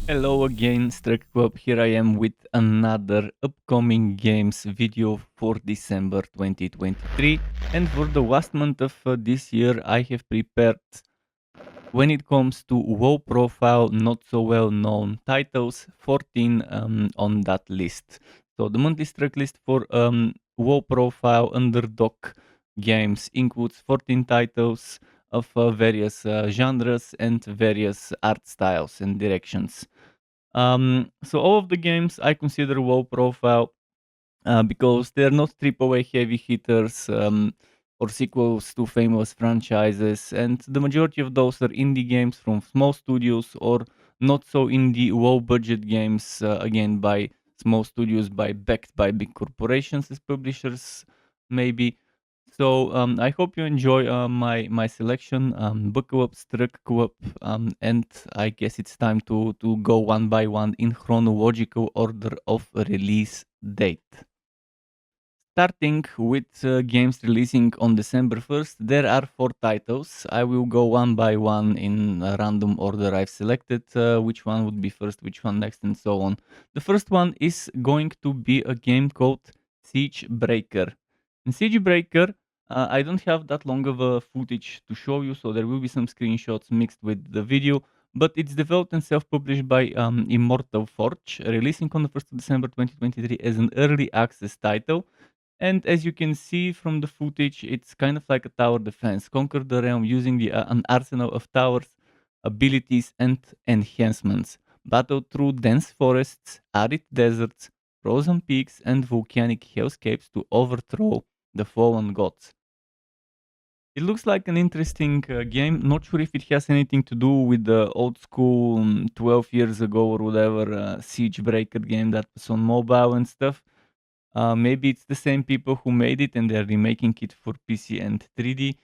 Hello again, STRUCKTLF. Here I am with another upcoming games video for December 2023. And for the last month of this year, I have prepared, when it comes to WoW profile, not so well known titles, 14 on that list. So the monthly struck list for WoW profile underdog games includes 14 titles of various genres and various art styles and directions. So all of the games I consider low profile because they're not AAA heavy hitters or sequels to famous franchises, and the majority of those are indie games from small studios or not so indie low budget games again by small studios by backed by big corporations as publishers maybe. So I hope you enjoy my selection. Buckle up, struck up, and I guess it's time to go one by one in chronological order of release date. Starting with games releasing on December 1st, there are 4 titles. I will go one by one in a random order I've selected, which one would be first, which one next, and so on. The first one is going to be a game called Siegebreaker. In Siegebreaker, I don't have that long of a footage to show you, so there will be some screenshots mixed with the video, but it's developed and self-published by Immortal Forge, releasing on the 1st of December 2023 as an early access title. And as you can see from the footage, it's kind of like a tower defense. Conquer the realm using an arsenal of towers, abilities, and enhancements. Battle through dense forests, arid deserts, frozen peaks, and volcanic hellscapes to overthrow the fallen gods. It looks like an interesting game. Not sure if it has anything to do with the old school 12 years ago or whatever Siegebreaker game that was on mobile and stuff. Maybe it's the same people who made it and they're remaking it for PC and 3D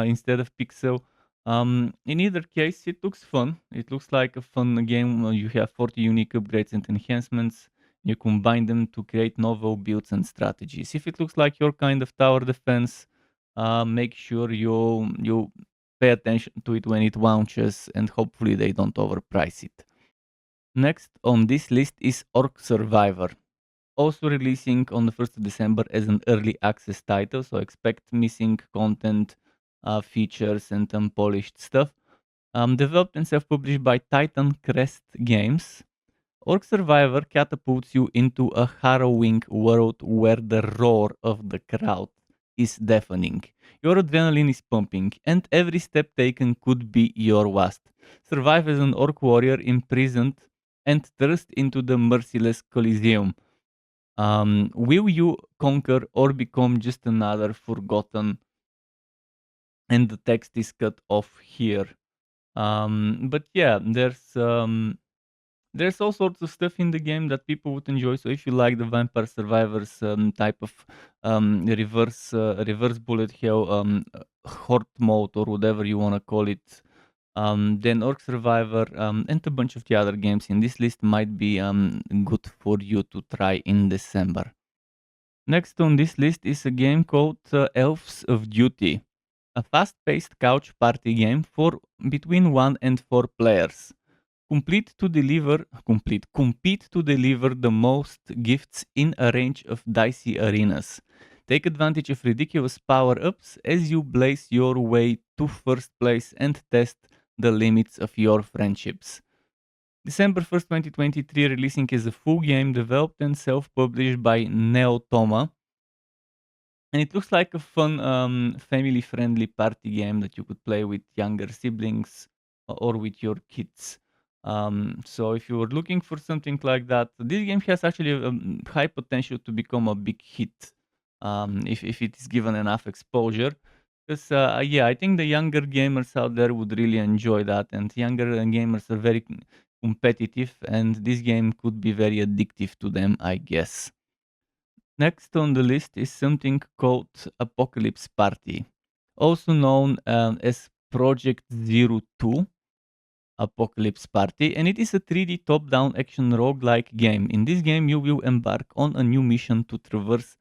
instead of pixel. In either case, it looks fun. It looks like a fun game. You have 40 unique upgrades and enhancements. You combine them to create novel builds and strategies. If it looks like your kind of tower defense, make sure you pay attention to it when it launches, and hopefully they don't overprice it. Next on this list is Orc Survivor, also releasing on the 1st of December as an early access title, so expect missing content, features, and unpolished stuff. Developed and self-published by TitanCrestGames, Orc Survivor catapults you into a harrowing world where the roar of the crowd is deafening. Your adrenaline is pumping, and every step taken could be your last. Survive as an orc warrior imprisoned and thrust into the merciless Coliseum. Will you conquer or become just another forgotten? And the text is cut off here. But yeah, there's all sorts of stuff in the game that people would enjoy. So if you like the Vampire Survivors type of reverse bullet hell horde mode or whatever you want to call it, then Orc Survivor and a bunch of the other games in this list might be good for you to try in December. Next on this list is a game called Elves of Duty, a fast-paced couch party game for between 1 and 4 players. Compete to deliver the most gifts in a range of dicey arenas. Take advantage of ridiculous power-ups as you blaze your way to first place and test the limits of your friendships. December 1st, 2023, releasing as a full game developed and self-published by Neotoma. And it looks like a fun, family-friendly party game that you could play with younger siblings or with your kids. So if you were looking for something like that, this game has actually a high potential to become a big hit if it is given enough exposure. Because yeah, I think the younger gamers out there would really enjoy that, and younger gamers are very competitive, and this game could be very addictive to them, I guess. Next on the list is something called Apocalypse Party, also known as Project Zero 2 Apocalypse Party, and it is a 3D top-down action roguelike game. In this game, you will embark on a new mission to traverse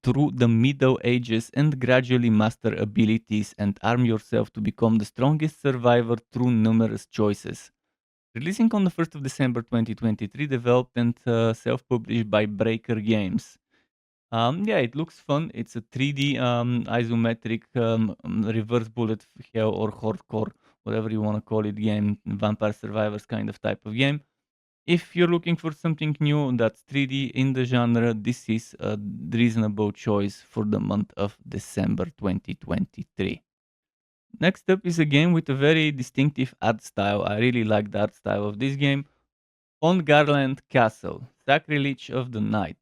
through the Middle Ages and gradually master abilities and arm yourself to become the strongest survivor through numerous choices. Releasing on the 1st of December 2023, developed and self-published by Breaker Games. Yeah, it looks fun. It's a 3D isometric reverse bullet hell or hardcore, whatever you want to call it, game, Vampire Survivors kind of type of game. If you're looking for something new that's 3D in the genre, this is a reasonable choice for the month of December 2023. Next up is a game with a very distinctive art style. I really like the art style of this game. On Garland Castle, Sacrilege of the Night.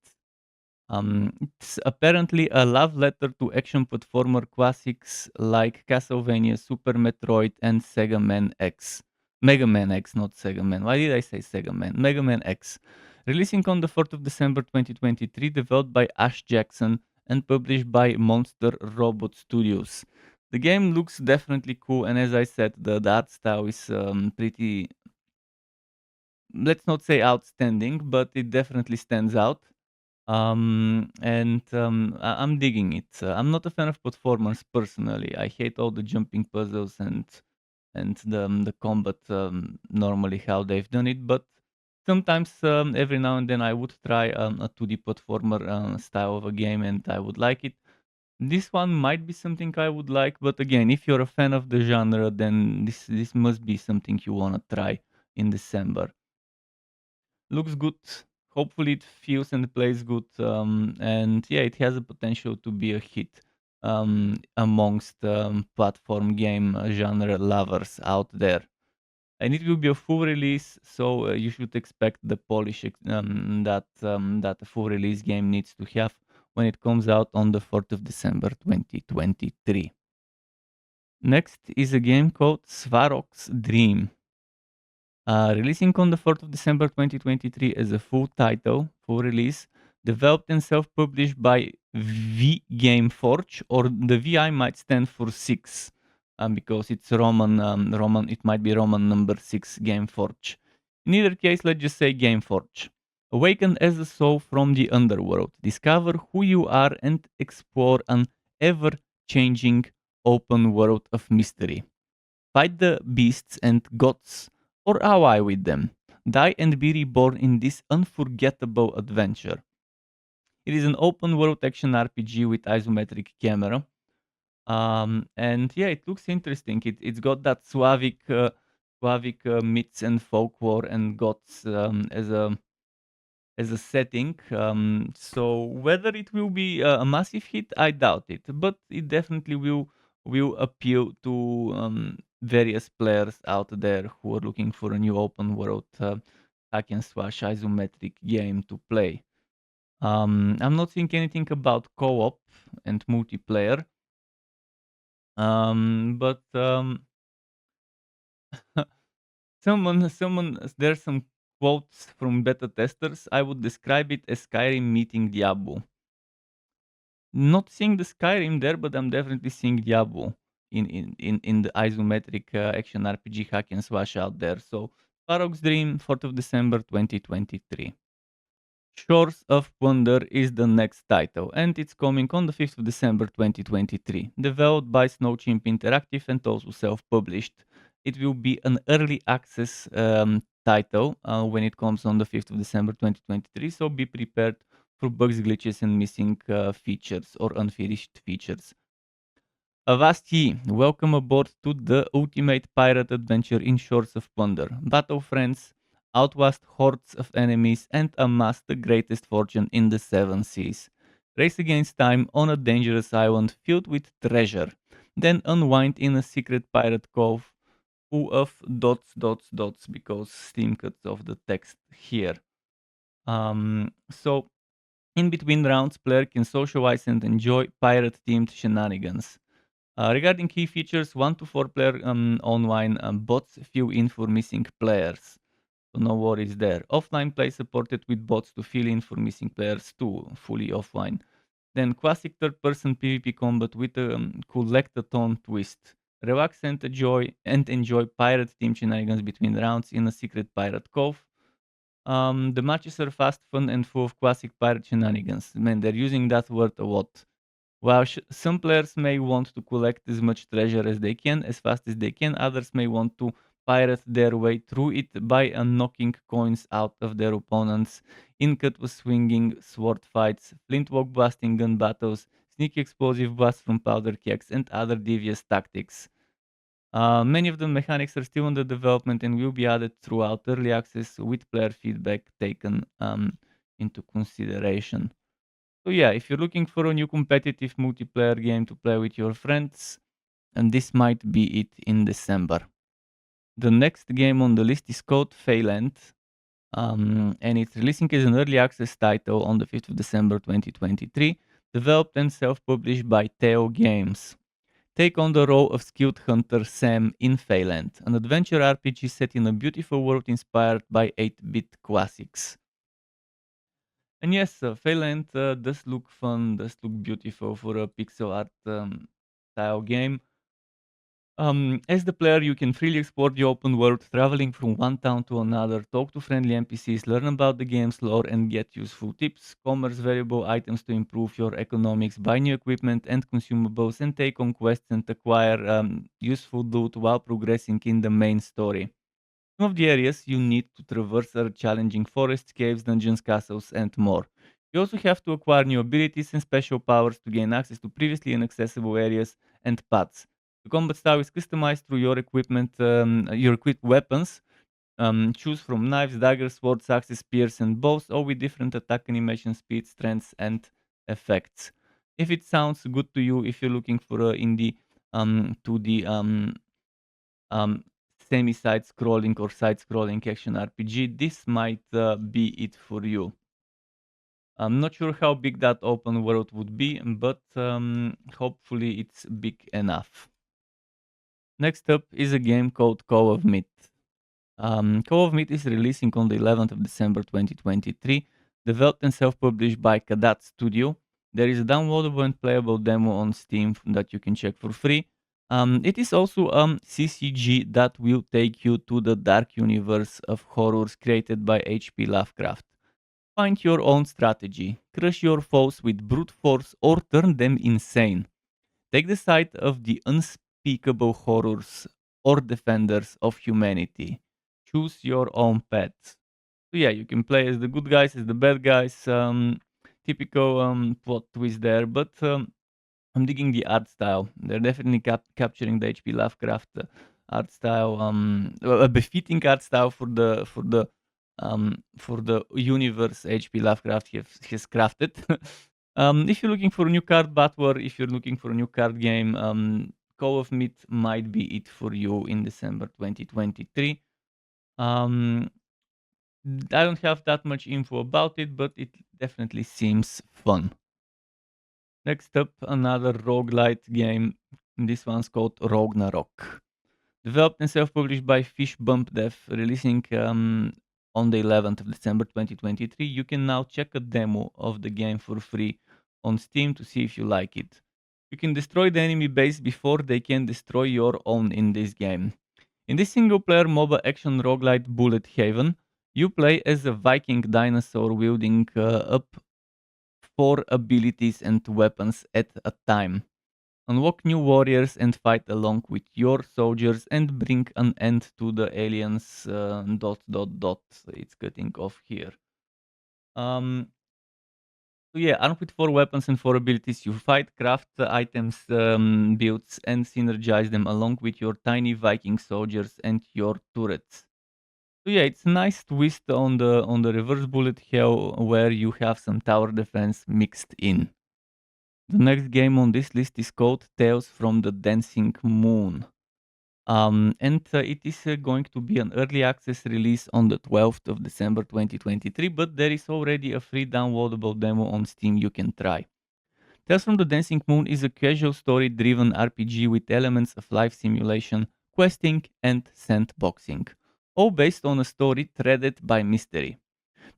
It's apparently a love letter to action platformer classics like Castlevania, Super Metroid, and Sega Man X. Mega Man X, not Sega Man. Why did I say Sega Man? Mega Man X. Releasing on the 4th of December 2023, developed by Ash Jackson and published by Monster Robot Studios. The game looks definitely cool, and as I said, the art style is pretty, let's not say outstanding, but it definitely stands out. I'm digging it. I'm not a fan of platformers personally. I hate all the jumping puzzles and the combat, normally how they've done it. But sometimes, every now and then, I would try a 2D platformer style of a game, and I would like it. This one might be something I would like, but again, if you're a fan of the genre, then this must be something you wanna try in December. Looks good. Hopefully, it feels and plays good. And yeah, it has a potential to be a hit amongst platform game genre lovers out there. And it will be a full release, so you should expect the polish that a full release game needs to have when it comes out on the 4th of December 2023. Next is a game called Svarog's Dream. Releasing on the 4th of December 2023 as a full title, full release, developed and self-published by V Game Forge, or the VI might stand for 6, because it's Roman, it might be Roman number 6, Game Forge. In either case, let's just say Game Forge. Awaken as a soul from the underworld, discover who you are and explore an ever-changing open world of mystery. Fight the beasts and gods, or ally with them. Die and be reborn in this unforgettable adventure. It is an open world action RPG with isometric camera. And yeah, it looks interesting. It's got that Slavic myths and folklore and gods as a setting. So whether it will be a massive hit, I doubt it. But it definitely will appeal to various players out there who are looking for a new open world hack and slash isometric game to play. I'm not seeing anything about co-op and multiplayer. But there's some quotes from beta testers. I would describe it as Skyrim meeting Diablo. Not seeing the Skyrim there, but I'm definitely seeing Diablo in the isometric action RPG hack and slash out there. So Farok's Dream, 4th of December 2023. Shores of Wonder is the next title, and it's coming on the 5th of December 2023. Developed by Snowchimp Interactive and also self-published. It will be an early access title when it comes on the 5th of December 2023, so be prepared for bugs, glitches, and missing features or unfinished features. Avast ye, welcome aboard to the ultimate pirate adventure in Shores of Wonder. Battle friends, outlast hordes of enemies, and amass the greatest fortune in the seven seas. Race against time on a dangerous island filled with treasure. Then unwind in a secret pirate cove full of dots, because Steam cuts off the text here. So, in between rounds, player can socialize and enjoy pirate-themed shenanigans. Regarding key features, 1 to 4 player online, bots fill in for missing players. So no worries there. Offline play supported with bots to fill in for missing players too, fully offline. Then classic third person PvP combat with a collectathon twist. Relax and enjoy pirate team shenanigans between rounds in a secret pirate cove. The matches are fast, fun, and full of classic pirate shenanigans. Man, they're using that word a lot. While some players may want to collect as much treasure as they can, as fast as they can, others may want to pirate their way through it by knocking coins out of their opponents. In-cut was swinging sword fights, flintlock blasting gun battles, sneaky explosive blasts from powder kegs, and other devious tactics. Many of the mechanics are still under development and will be added throughout early access with player feedback taken into consideration. So yeah, if you're looking for a new competitive multiplayer game to play with your friends, and this might be it in December. The next game on the list is called Phalant, and it's releasing as an early access title on the 5th of December 2023, developed and self-published by Teo Games. Take on the role of skilled hunter Sam in Phalant, an adventure RPG set in a beautiful world inspired by 8-bit classics. And yes, Phalant does look fun, does look beautiful for a pixel art style game. As the player, you can freely explore the open world, traveling from one town to another, talk to friendly NPCs, learn about the game's lore, and get useful tips, commerce valuable items to improve your economics, buy new equipment and consumables, and take on quests and acquire useful loot while progressing in the main story. Some of the areas you need to traverse are challenging forests, caves, dungeons, castles, and more. You also have to acquire new abilities and special powers to gain access to previously inaccessible areas and paths. The combat style is customized through your equipment, your equipped weapons. Choose from knives, daggers, swords, axes, spears, and bows, all with different attack animation, speed, strengths, and effects. If it sounds good to you, if you're looking for a indie 2D um, semi-side scrolling or side scrolling action RPG, this might be it for you. I'm not sure how big that open world would be, but hopefully it's big enough. Next up is a game called Call of Meat. Call of Meat is releasing on the 11th of December 2023, developed and self-published by Kadat Studio. There is a downloadable and playable demo on Steam that you can check for free. It is also a CCG that will take you to the dark universe of horrors created by H.P. Lovecraft. Find your own strategy, crush your foes with brute force, or turn them insane. Take the side of the unspeakable horrors or defenders of humanity. Choose your own path. So yeah, you can play as the good guys, as the bad guys. Typical plot twist there, but I'm digging the art style. They're definitely capturing the H.P. Lovecraft art style, a befitting art style for the universe H.P. Lovecraft has crafted. If you're looking for a new card battler, if you're looking for a new card game, Call of Meat might be it for you in December 2023. I don't have that much info about it, but it definitely seems fun. Next up, another roguelite game. This one's called Ragnarok. Developed and self-published by Fish Bump Dev, releasing on the 11th of December 2023. You can now check a demo of the game for free on Steam to see if you like it. You can destroy the enemy base before they can destroy your own in this game. In this single-player MOBA action roguelite Bullet Haven, you play as a Viking dinosaur wielding up 4 abilities and weapons at a time. Unlock new warriors and fight along with your soldiers and bring an end to the aliens. It's cutting off here. So yeah, armed with 4 weapons and 4 abilities, you fight, craft items, builds, and synergize them along with your tiny Viking soldiers and your turrets. So yeah, it's a nice twist on the reverse bullet hell where you have some tower defense mixed in. The next game on this list is called Tales from the Dancing Moon. And it is going to be an early access release on the 12th of December 2023, but there is already a free downloadable demo on Steam you can try. Tales from the Dancing Moon is a casual story-driven RPG with elements of life simulation, questing, and sandboxing, all based on a story threaded by mystery.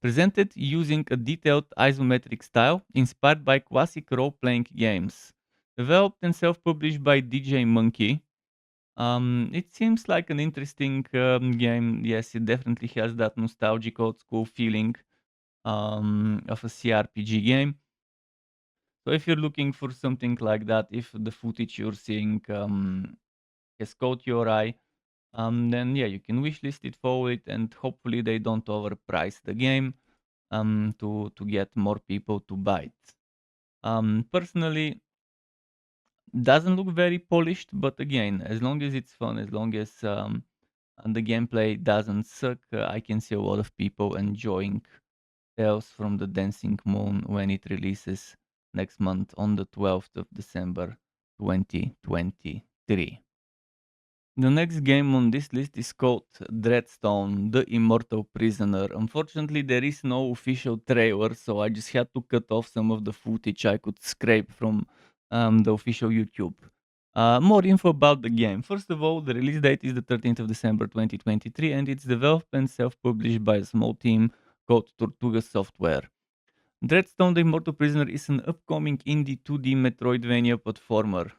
Presented using a detailed isometric style inspired by classic role-playing games. Developed and self-published by DJ Monkey. It seems like an interesting game. Yes, it definitely has that nostalgic old school feeling of a CRPG game. So if you're looking for something like that, if the footage you're seeing has caught your eye, then yeah, you can wishlist it for it, and hopefully they don't overprice the game to get more people to buy it. Personally, doesn't look very polished, but again, as long as it's fun, as long as and the gameplay doesn't suck, I can see a lot of people enjoying Tales from the Dancing Moon when it releases next month on the 12th of December 2023. The next game on this list is called Dreadstone, the Immortal Prisoner. Unfortunately, there is no official trailer, so I just had to cut off some of the footage I could scrape from the official YouTube. More info about the game. First of all, the release date is the 13th of December 2023, and it's developed and self-published by a small team called Tortuga Software. Dreadstone the Immortal Prisoner is an upcoming indie 2D Metroidvania platformer.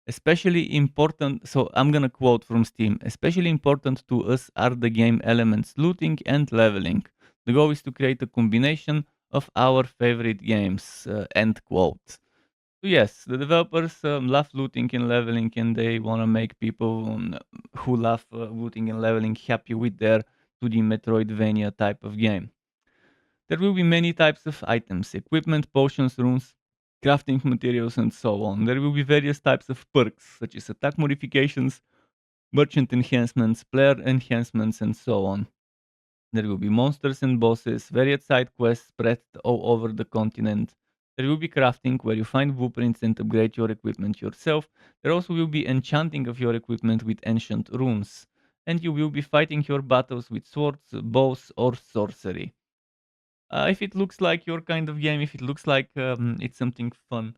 Especially important, so I'm gonna quote from Steam, especially important to us are the game elements looting and leveling. The goal is to create a combination of our favorite games, end quote. So yes, the developers love looting and leveling, and they want to make people who love looting and leveling happy with their 2D Metroidvania type of game. There will be many types of items, equipment, potions, runes, crafting materials, and so on. There will be various types of perks, such as attack modifications, merchant enhancements, player enhancements, and so on. There will be monsters and bosses, varied side quests spread all over the continent. There will be crafting, where you find blueprints and upgrade your equipment yourself. There also will be enchanting of your equipment with ancient runes. And you will be fighting your battles with swords, bows, or sorcery. If it looks like your kind of game, if it looks like it's something fun,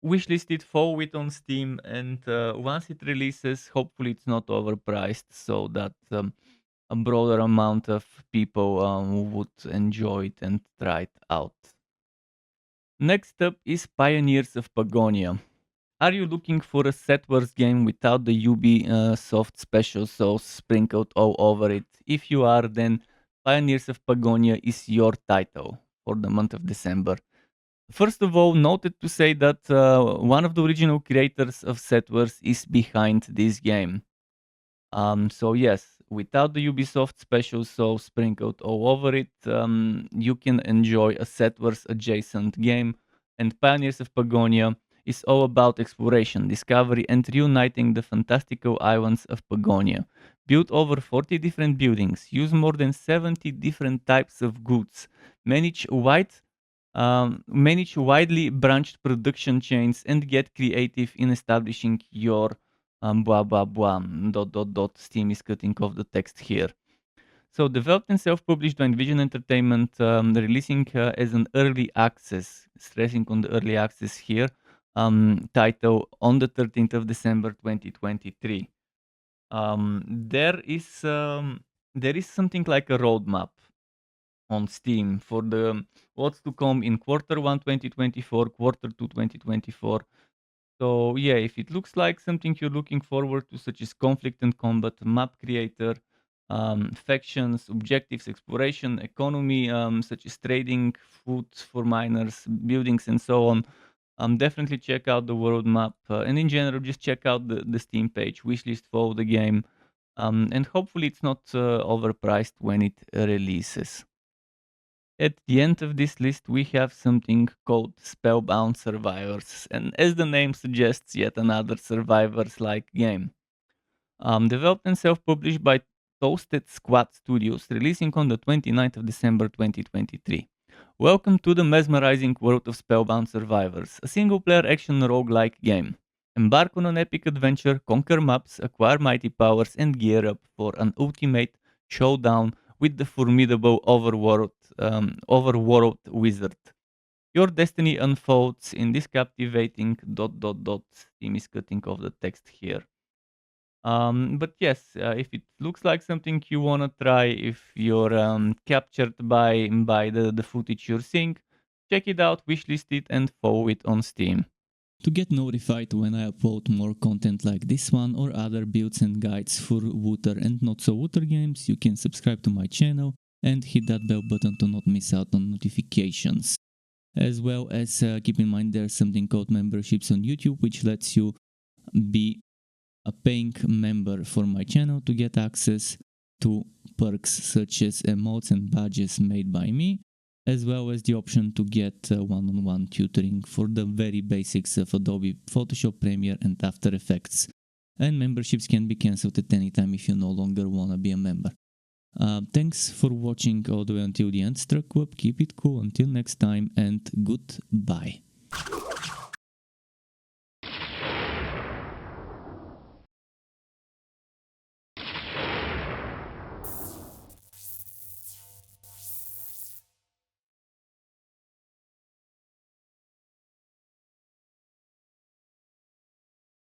wishlist it, follow it on Steam, and once it releases, hopefully it's not overpriced, so that a broader amount of people would enjoy it and try it out. Next up is Pioneers of Pagonia. Are you looking for a Settlers game without the Ubisoft special sauce sprinkled all over it? If you are, then Pioneers of Pagonia is your title for the month of December. First of all, noted to say that one of the original creators of Settlers is behind this game. So yes, without the Ubisoft special sauce sprinkled all over it, you can enjoy a Settlers adjacent game. And Pioneers of Pagonia is all about exploration, discovery, and reuniting the fantastical islands of Pagonia. Build over 40 different buildings, use more than 70 different types of goods, manage widely branched production chains, and get creative in establishing your blah blah blah dot dot dot. Steam is cutting off the text here. So developed and self-published by Envision Entertainment, releasing as an early access, stressing on the early access here, title on the 13th of December 2023. There is something like a roadmap on Steam for the what's to come in quarter 1 2024, quarter 2 2024. So yeah, if it looks like something you're looking forward to, such as conflict and combat, map creator, factions, objectives, exploration, economy, such as trading, food for miners, buildings, and so on, definitely check out the world map. And in general, just check out the Steam page, wishlist for the game, and hopefully it's not overpriced when it releases. At the end of this list, we have something called Spellbound Survivors, and as the name suggests, yet another Survivors-like game. Developed and self-published by Toasted Squad Studios, releasing on the 29th of December 2023. Welcome to the mesmerizing world of Spellbound Survivors, a single-player action roguelike game. Embark on an epic adventure, conquer maps, acquire mighty powers, and gear up for an ultimate showdown with the formidable overworld wizard. Your destiny unfolds in this captivating ... Steam is cutting off the text here. But yes, if it looks like something you wanna try, if you're captured by the footage you're seeing, check it out, wishlist it, and follow it on Steam. To get notified when I upload more content like this one or other builds and guides for Wooter and not so Wooter games, you can subscribe to my channel and hit that bell button to not miss out on notifications. As well as keep in mind there's something called memberships on YouTube, which lets you be a paying member for my channel to get access to perks such as emotes and badges made by me, as well as the option to get one-on-one tutoring for the very basics of Adobe Photoshop, Premiere and After Effects. And memberships can be cancelled at any time if you no longer want to be a member. Thanks for watching all the way until the end, STRUCKTLF. Keep it cool until next time, and goodbye.